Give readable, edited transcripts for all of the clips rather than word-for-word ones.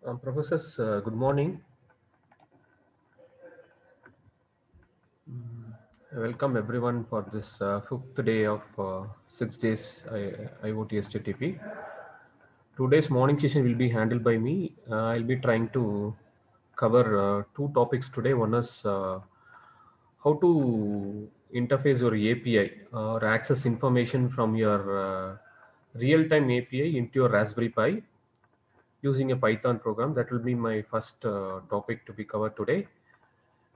Professors, good morning. Welcome everyone for this fifth day of 6 days IoT STTP. Today's morning session will be handled by me. I'll be trying to cover two topics today. One is how to interface your API or access information from your real-time API into your Raspberry Pi using a Python program. That will be my first topic to be covered today.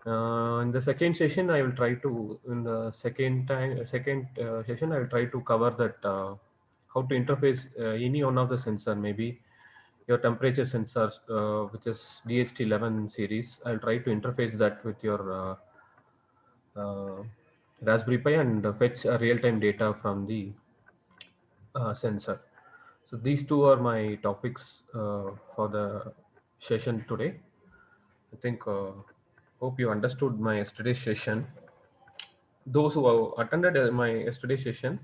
In the second session, I will try to in the second session I will try to cover that how to interface any one of the sensor, maybe your temperature sensors, which is DHT11 series. I'll try to interface that with your uh, Raspberry Pi and fetch real-time data from the sensor. So these two are my topics for the session today. I think hope you understood my yesterday's session. Those who have attended my yesterday session,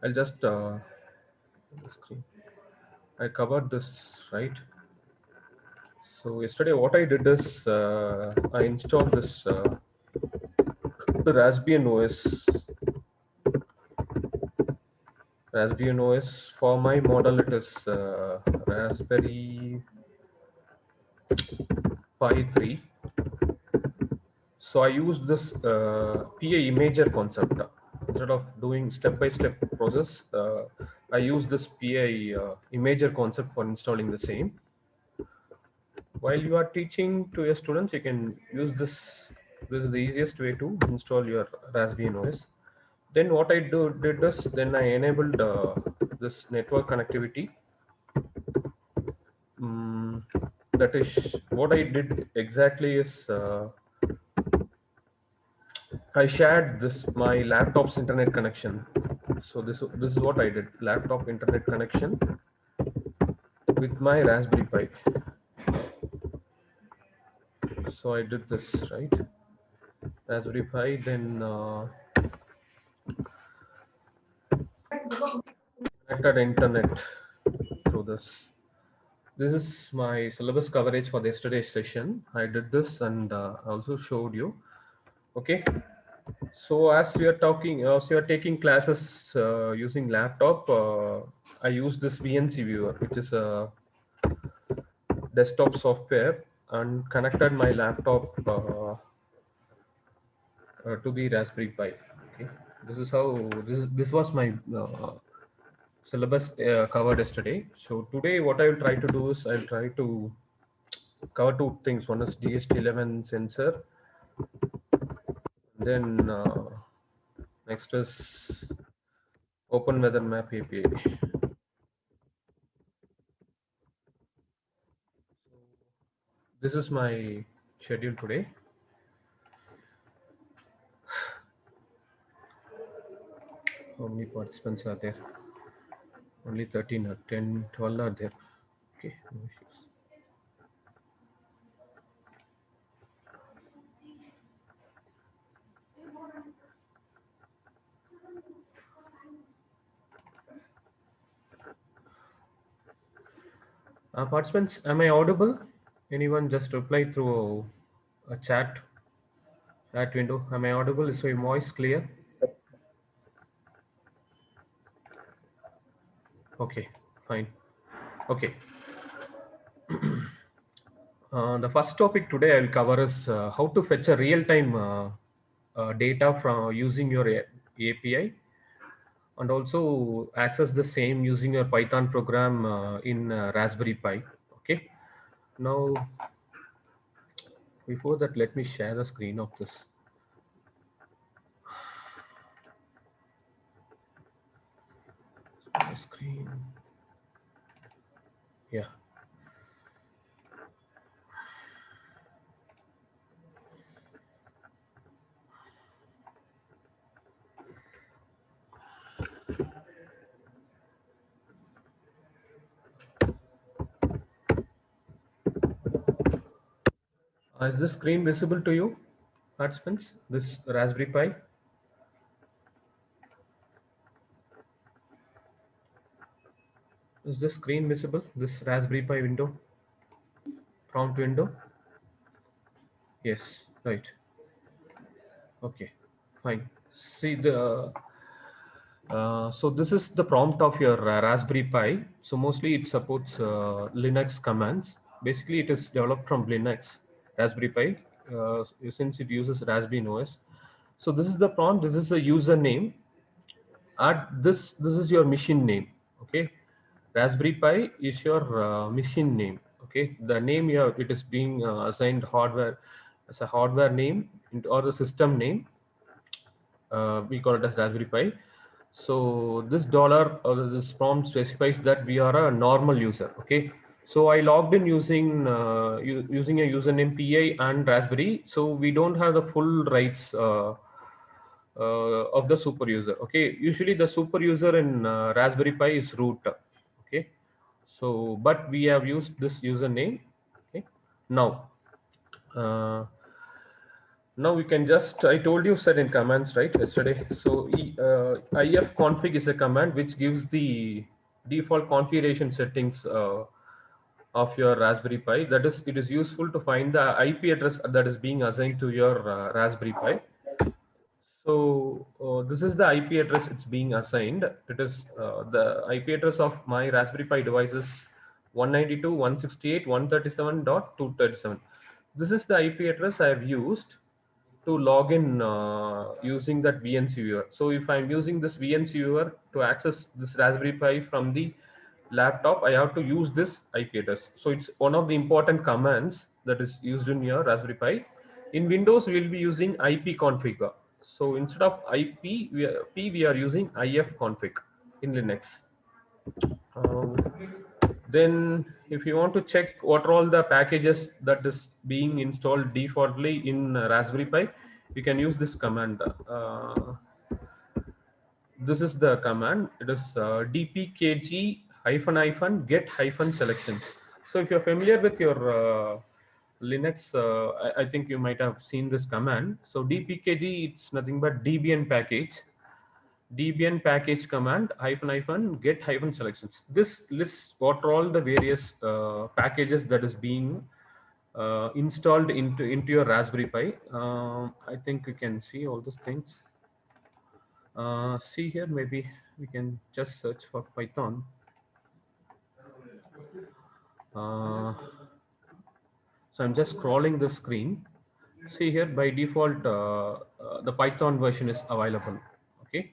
I'll just the screen. I covered this right. So yesterday, what I did is I installed this the Raspbian OS for my model. It is Raspberry Pi 3. So I used this PA imager concept. Instead of doing step-by-step process, I use this PA imager concept for installing the same. While you are teaching to your students, you can use this. This is the easiest way to install your Raspbian OS. Then what I did is then I enabled this network connectivity. Mm, that is what I did exactly is I shared this my laptop's internet connection. So this is what I did: laptop internet connection with my Raspberry Pi. So I did this right, Raspberry Pi. Then connected internet through this. This is my syllabus coverage for the yesterday's session. I did this and also showed you. Okay. So as we are talking, as you are taking classes using laptop, I use this VNC viewer, which is a desktop software, and connected my laptop to the Raspberry Pi. Okay. This is how this was my syllabus covered yesterday. So today, what I will try to do is I'll try to cover two things. One is DHT11 sensor, then next is Open Weather Map API. This is my schedule today. How many participants are there? Only 13 or 10, 12 are there. Okay, no issues. Participants, am I audible? Anyone just reply through a chat window? Am I audible? Is my voice clear? Okay, fine. Okay. The first topic today I will cover is how to fetch a real-time data from using your API, and also access the same using your Python program in Raspberry Pi. Okay. Now, before that, let me share the screen of this screen. Yeah. Is the screen visible to you, participants? This Raspberry Pi. Is the screen visible? This Raspberry Pi window. prompt window. Yes, right. Okay, fine. See so this is the prompt of your Raspberry Pi. So mostly it supports Linux commands. Basically, it is developed from Linux, Raspberry Pi, since it uses Raspbian OS. So this is the prompt. This is the username. Add this is your machine name. Okay, Raspberry Pi is your machine name. Okay, the name you have, it is being assigned hardware as a hardware name or the system name. We call it as Raspberry Pi. So this dollar or this prompt specifies that we are a normal user. Okay, so I logged in using using a username PI and Raspberry, so we don't have the full rights of the super user. Okay, usually the super user in Raspberry Pi is root. Okay, so but we have used this username. Okay, now uh, now we can just, I told you set in commands, right, yesterday. So ifconfig is a command which gives the default configuration settings of your Raspberry Pi. That is, it is useful to find the IP address that is being assigned to your Raspberry Pi. So this is the IP address it's being assigned. It is the IP address of my Raspberry Pi devices 192.168.137.237. This is the IP address I have used to log in using that VNC viewer. So if I'm using this VNC viewer to access this Raspberry Pi from the laptop, I have to use this IP address. So it's one of the important commands that is used in your Raspberry Pi. In Windows, we'll be using ipconfig. So instead of we are using ifconfig in Linux. Um, then if you want to check what are all the packages that is being installed defaultly in Raspberry Pi, you can use this command. This is the command. It is dpkg hyphen hyphen get hyphen selections. So if you're familiar with your Linux, I think you might have seen this command. So dpkg, it's nothing but debian package. Debian package command hyphen hyphen get hyphen selections. This lists what are all the various packages that is being installed into your Raspberry Pi. I think you can see all these things. See here, maybe we can just search for Python. So I'm just scrolling the screen. See here, by default, the Python version is available. Okay.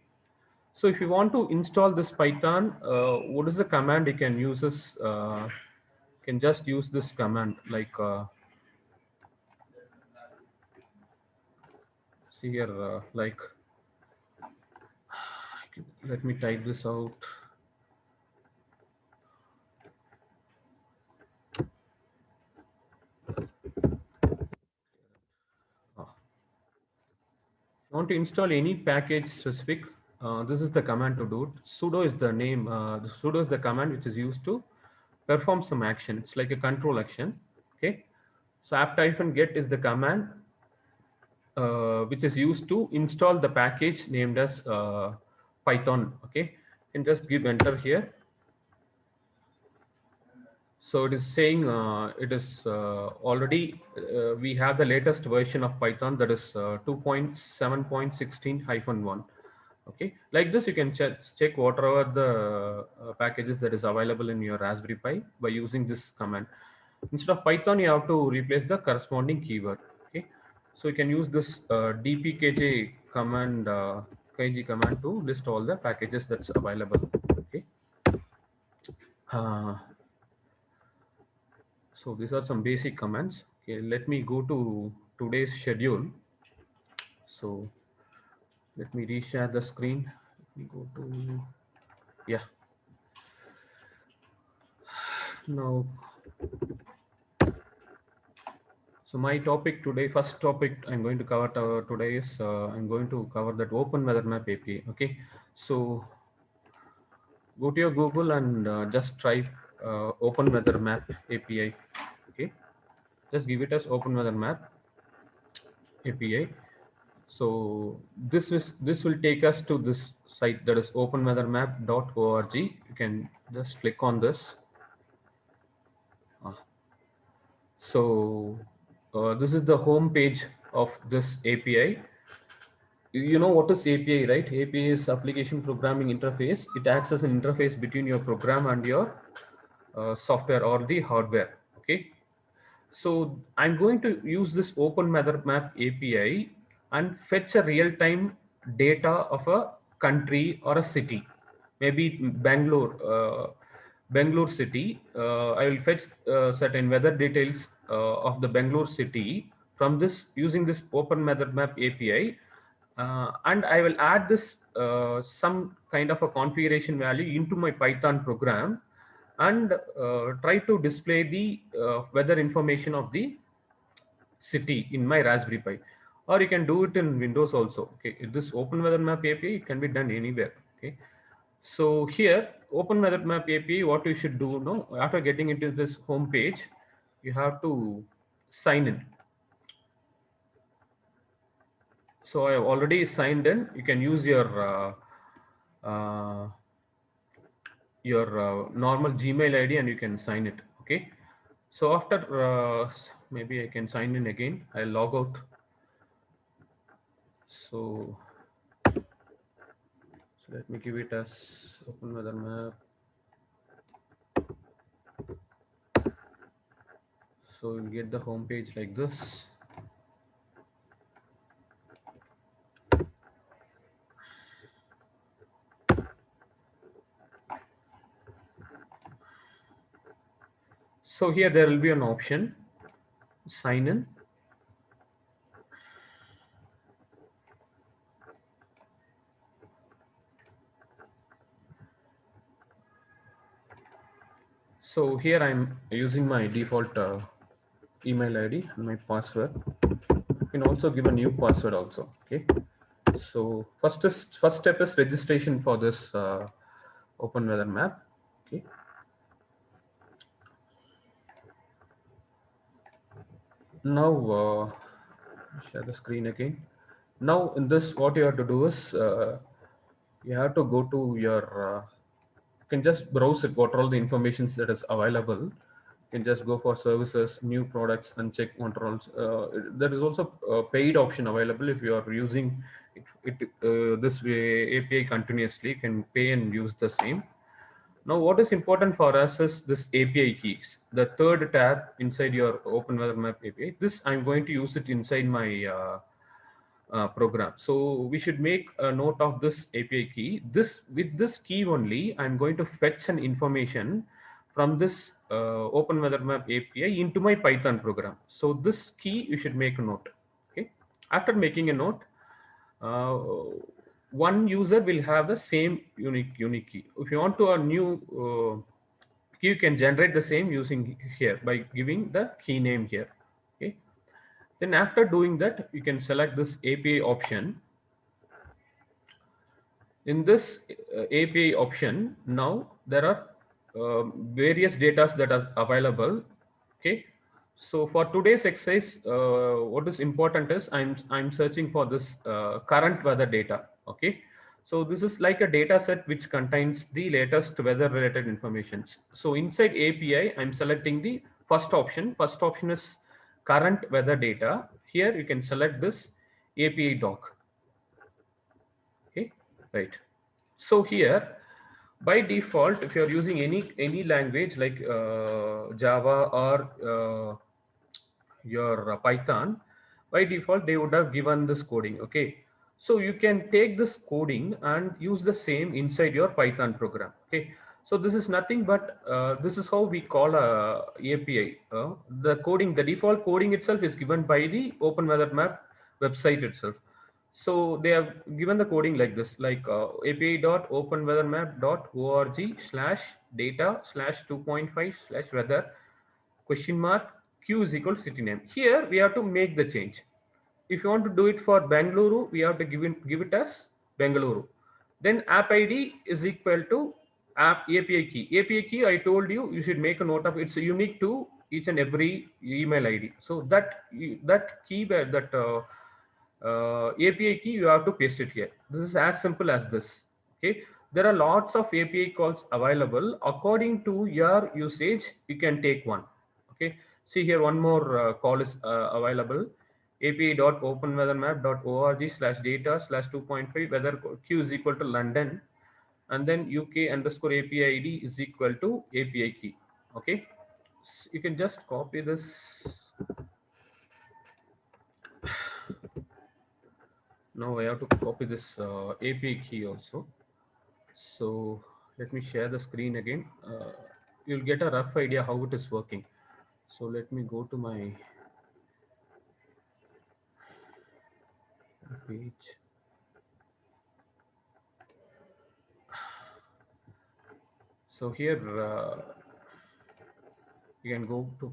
So if you want to install this Python, what is the command you can use? This can just use this command like see here like let me type this out. Want to install any package specific, this is the command to do it. Sudo is the name, the sudo is the command which is used to perform some action. It's like a control action. Okay, so apt-get is the command which is used to install the package named as Python. Okay, and just give enter here. So it is saying it is already we have the latest version of Python, that is 2.7.16-1. Okay, like this you can check whatever the packages that is available in your Raspberry Pi by using this command. Instead of Python, you have to replace the corresponding keyword. Okay, so you can use this dpkg command, kg command to list all the packages that's available. Okay. So these are some basic commands. Okay, let me go to today's schedule. So let me reshare the screen. Let me go to, yeah. Now, so my topic today, first topic I'm going to cover today is I'm going to cover that Open Weather Map API. Okay, so go to your Google and just try Open Weather Map API. Okay, just give it as Open Weather Map API. So this will take us to this site, that is openweathermap.org. You can just click on this. So this is the home page of this API. You know what is API, right? API is application programming interface. It acts as an interface between your program and your software or the hardware. Okay. So I'm going to use this Open Weather Map API and fetch a real-time data of a country or a city. Maybe Bangalore city. I will fetch certain weather details of the Bangalore city from this using this Open Weather Map API, and I will add this some kind of a configuration value into my Python program and try to display the weather information of the city in my Raspberry Pi, or you can do it in Windows also. Okay, this Open Weather Map API, it can be done anywhere. Okay, so here Open Weather Map API, what you should do now after getting into this home page, you have to sign in. So I have already signed in. You can use uh, your normal Gmail ID and you can sign it. Okay. So after maybe I can sign in again. I'll log out. So let me give it as Open Weather Map. So you'll get the home page like this. So here there will be an option, sign in. So here I'm using my default email ID and my password. You can also give a new password also. Okay. So first step is registration for this Open Weather Map. Okay. Now share the screen again. Now in this, what you have to do is you have to go to your. You can just browse it. What are all the informations that is available? You can just go for services, new products, and check what are all. There is also a paid option available if you are using this way API continuously. You can pay and use the same. Now, what is important for us is this API keys, the third tab inside your Open Weather Map API. This I'm going to use it inside my program. So we should make a note of this API key. With this key only, I'm going to fetch an information from this Open Weather Map API into my Python program. So this key you should make a note. Okay. After making a note, uh, one user will have the same unique key. If you want to a new key, you can generate the same using here by giving the key name here. Okay. Then after doing that, you can select this API option. In this API option, now there are various data that are available. Okay. So for today's exercise, what is important is I'm searching for this current weather data. Okay. So this is like a data set which contains the latest weather related information. So inside API, I'm selecting the first option. First option is current weather data. Here you can select this API doc. Okay, right. So here, by default, if you're using any language like Java or your Python, by default they would have given this coding. Okay, so you can take this coding and use the same inside your Python program. Okay, so this is nothing but this is how we call a API. The coding, the default coding itself is given by the Open Weather Map website itself. So they have given the coding like this, like api.openweathermap.org/data/2.5/weather question mark q is equal to city name. Here we have to make the change. If you want to do it for Bangalore, we have to give it as Bangalore. Then app ID is equal to app API key. API key, I told you, you should make a note of it's unique to each and every email ID. So that key that API key, you have to paste it here. This is as simple as this. Okay. There are lots of API calls available. According to your usage, you can take one. Okay. See here, one more call is available. api.openweathermap.org/data/2.5 weather q is equal to London, and then UK underscore API ID is equal to API key. Okay, so you can just copy this. Now I have to copy this API key also. So let me share the screen again. You'll get a rough idea how it is working. So let me go to my page. So here you can go to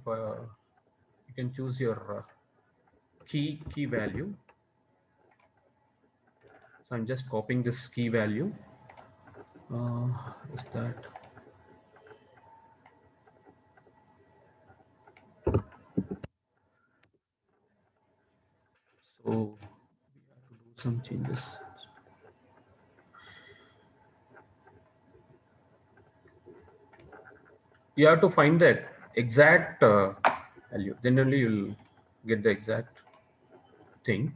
you can choose your key value. So I'm just copying this key value. Is that? So we have to do some changes. You have to find the exact value. Then only you'll get the exact thing.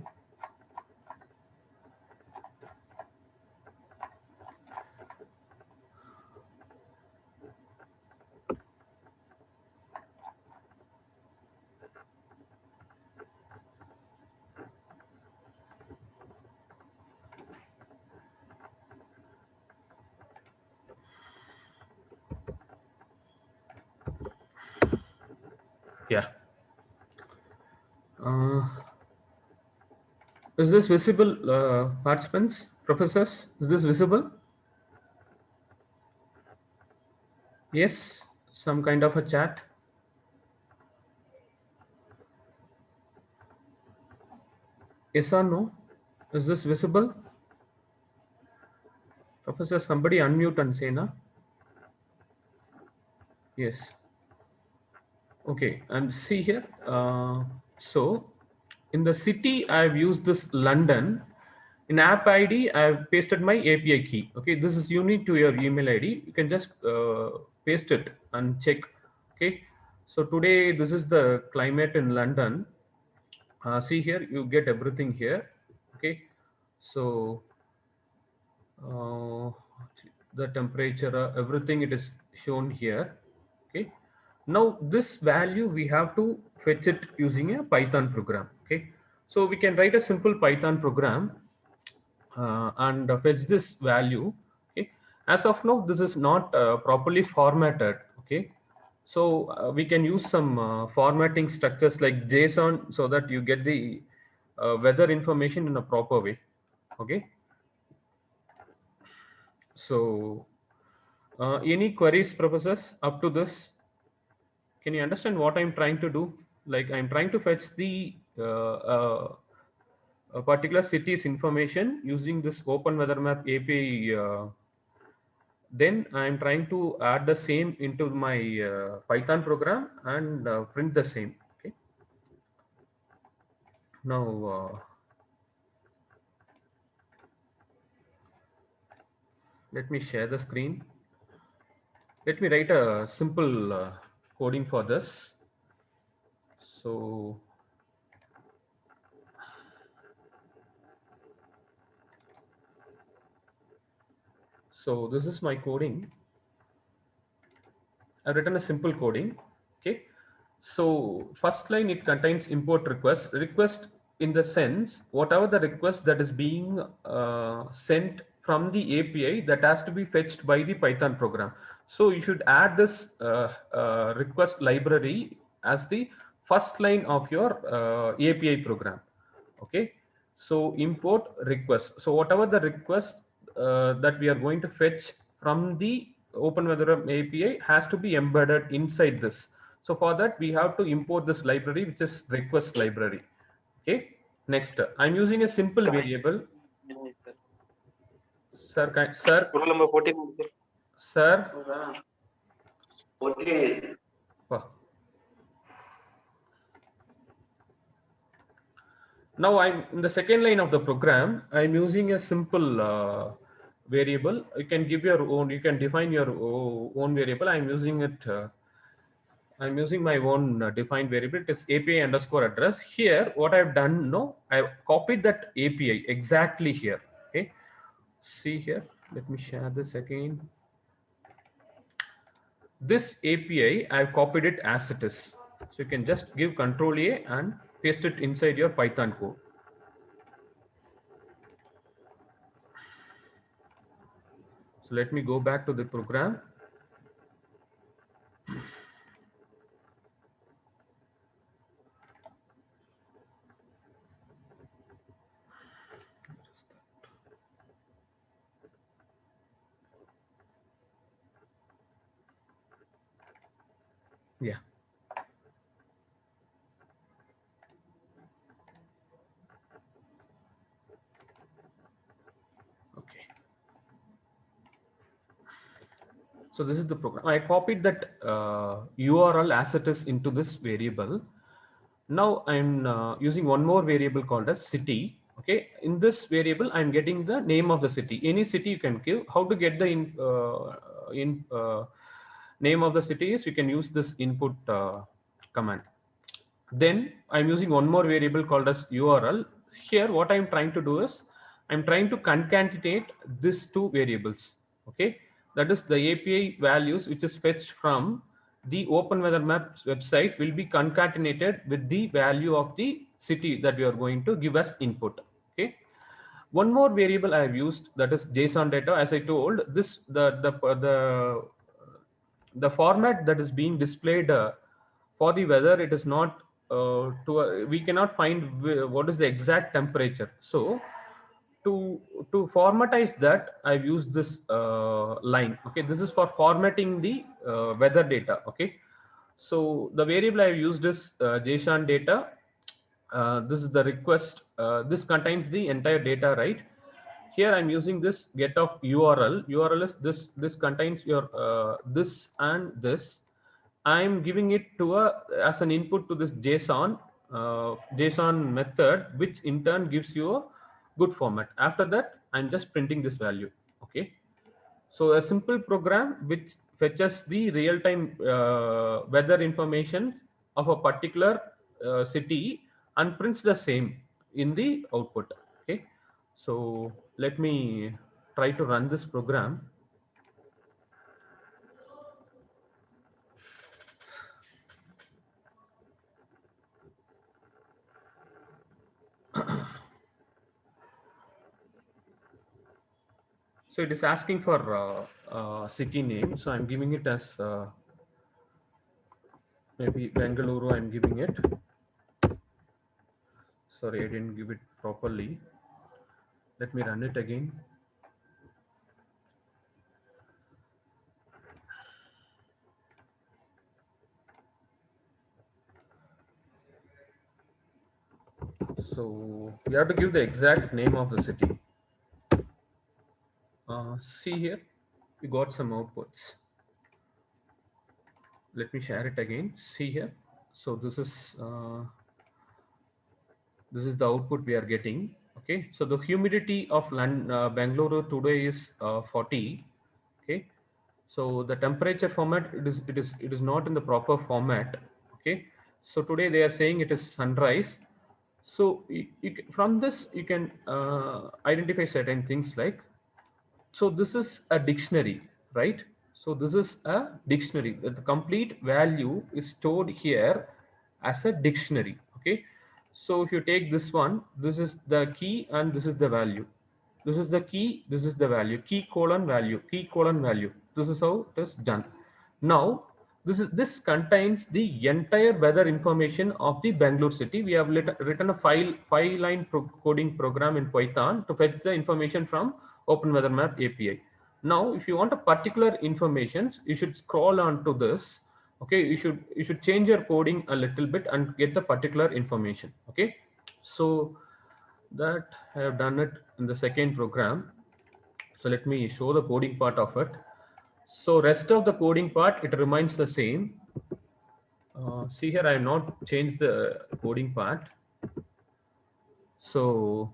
Yeah. Is this visible, participants, professors? Is this visible? Yes, some kind of a chat. Yes or no? Is this visible? Professor, somebody unmute and say na. Yes. Okay, and see here. So in the city, I've used this London. In app ID, I've pasted my API key. Okay, this is unique to your email ID. You can just paste it and check. Okay, so today this is the climate in London. See here, you get everything here. Okay, so uh, the temperature, everything it is shown here. Okay, now this value we have to fetch it using a Python program. Okay, so we can write a simple Python program and fetch this value. Okay, as of now this is not properly formatted. Okay, so we can use some formatting structures like JSON so that you get the weather information in a proper way. Okay, so any queries, professors, up to this? Can you understand what I'm trying to do? Like I'm trying to fetch the a particular city's information using this Open Weather Map API. Then I'm trying to add the same into my Python program and print the same. Okay. Now let me share the screen. Let me write a simple coding for this. So this is my coding. I've written a simple coding. Okay. So first line, it contains import request. Request in the sense, whatever the request that is being sent from the API, that has to be fetched by the Python program. So you should add this request library as the first line of your API program. Okay. So import request. So whatever the request that we are going to fetch from the Open Weather API has to be embedded inside this. So for that, we have to import this library, which is request library. Okay. Next, I'm using a simple variable. Sir, Roll number 14. sir. Okay. Wow. Now I'm in the second line of the program. I'm using a simple variable. You can give your own. You can define your own variable. I'm using it I'm using my own defined variable. It is API underscore address. Here, what I've done, no, I've copied that API exactly here. Okay. See here. Let me share this again. This API, I've copied it as it is. So you can just give Control A and paste it inside your Python code. So let me go back to the program. Yeah. Okay. So this is the program. I copied that URL as it is into this variable. Now I'm using one more variable called as city. Okay. In this variable, I'm getting the name of the city. Any city you can give. How to get the name of the city is you can use this input command. Then I'm using one more variable called as URL. Here, what I'm trying to do is I'm trying to concatenate these two variables. Okay, that is the API values which is fetched from the Open Weather Maps website will be concatenated with the value of the city that we are going to give as input. Okay, one more variable I have used, that is JSON data. As I told, this the format that is being displayed for the weather, it is not we cannot find what is the exact temperature. So to formatize that, I've used this line. Okay, this is for formatting the weather data. Okay, so the variable I've used is JSON data. This is the request. This contains the entire data, right? Here I'm using this get of URL. URL is this contains your this and this. I'm giving it to a as an input to this JSON method, which in turn gives you a good format. After that, I'm just printing this value. Okay. So a simple program which fetches the real-time weather information of a particular city and prints the same in the output. Okay. So let me try to run this program. So it is asking for city name. So I'm giving it as maybe Bengaluru. I'm giving it. Sorry, I didn't give it properly. Let me run it again. So you have to give the exact name of the city. See here, we got some outputs. Let me share it again. See here. So this is the output we are getting. Okay. So the humidity of Bangalore today is 40. Okay. So the temperature format, it is not in the proper format. Okay. So today they are saying it is sunrise. So from this you can identify certain things like, so this is a dictionary, right? So this is a dictionary. The complete value is stored here as a dictionary. Okay. So if you take this one, this is the key and this is the value. This is the key, this is the value. Key colon value, key colon value. This is how it is done. Now, this contains the entire weather information of the Bangalore city. We have written a five line coding program in Python to fetch the information from Open Weather Map API. Now, if you want a particular information, you should scroll on to this. Okay, you should change your coding a little bit and get the particular information. Okay, so that I have done it in the second program. So let me show the coding part of it. So rest of the coding part, it remains the same. See here, I have not changed the coding part. So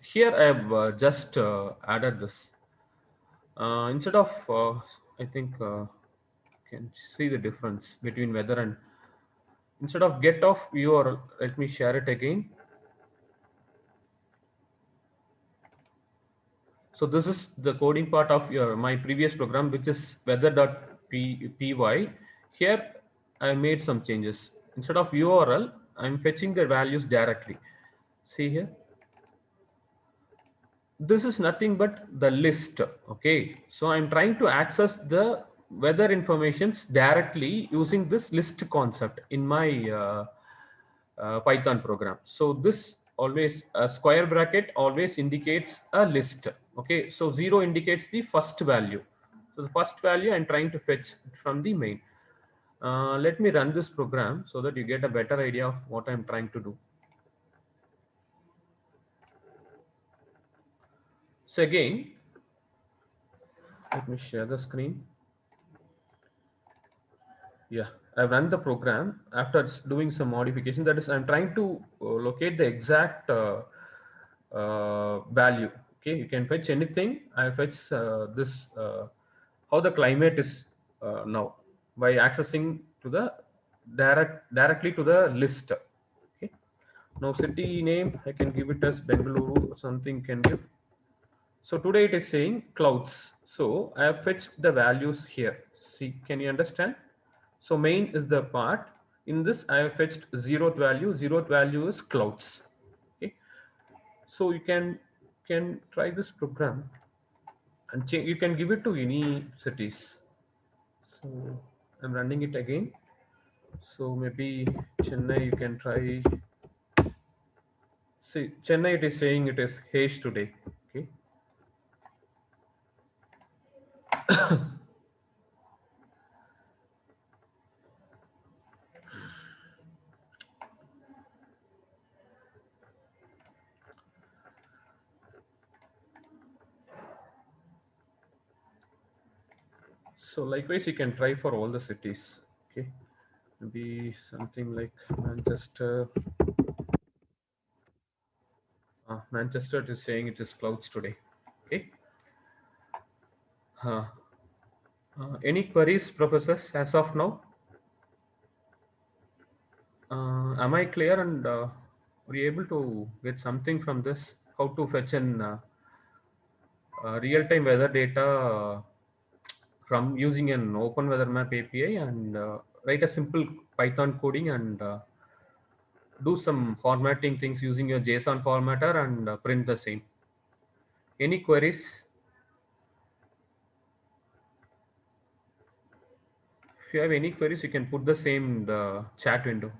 here I have just added this. Instead of, I think, can see the difference between weather and instead of get off URL, let me share it again. So this is the coding part of your my previous program, which is weather.py. Here I made some changes. Instead of URL, I'm fetching the values directly. See here, this is nothing but the list. Okay, so I'm trying to access the weather informations directly using this list concept in my Python program. So this always a square bracket always indicates a list. Okay, so 0 indicates the first value. So the first value I'm trying to fetch from the main. Let me run this program so that you get a better idea of what I'm trying to do. So again, let me share the screen. Yeah, I've run the program after doing some modification. That is, I'm trying to locate the exact value. Okay, you can fetch anything. I fetch this how the climate is now by accessing to the directly to the list. Okay, now city name I can give it as Bengaluru or something can give. So today it is saying clouds. So I have fetched the values here. See, can you understand? So main is the part. In this, I have fetched zeroth value. Zeroth value is clouds. Okay. So you can try this program and you can give it to any cities. So I'm running it again. So maybe Chennai you can try. See, Chennai it is saying it is haze today. Okay. So likewise, you can try for all the cities. Okay, maybe something like Manchester. Manchester is saying it is clouds today. Okay. Uh, any queries, professors, as of now? Am I clear and were you able to get something from this? How to fetch an real-time weather data from using an Open Weather Map API and write a simple Python coding and do some formatting things using your JSON formatter and print the same. Any queries? If you have any queries, you can put the same in the chat window.